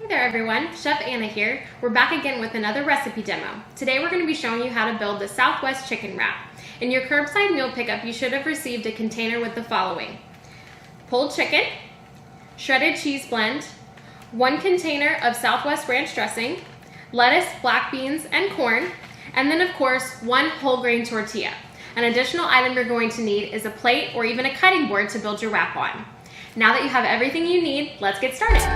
Hey there everyone, Chef Anna here. We're back again with another recipe demo. Today we're going to be showing you how to build the Southwest chicken wrap. In your curbside meal pickup, you should have received a container with the following: pulled chicken, shredded cheese blend, 1 container of Southwest ranch dressing, lettuce, black beans, and corn, and then of course 1 whole grain tortilla. An additional item you're going to need is a plate or even a cutting board to build your wrap on. Now that you have everything you need, let's get started.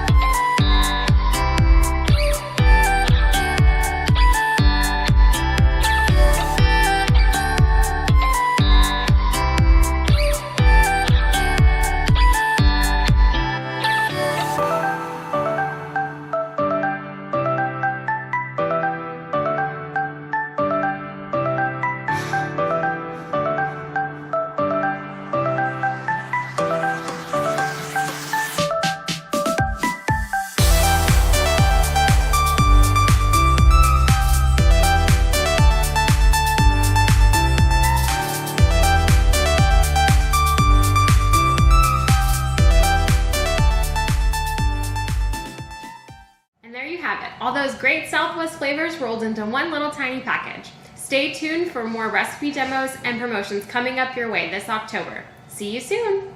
And there you have it, all those great Southwest flavors rolled into one little tiny package. Stay tuned for more recipe demos and promotions coming up your way this October. See you soon!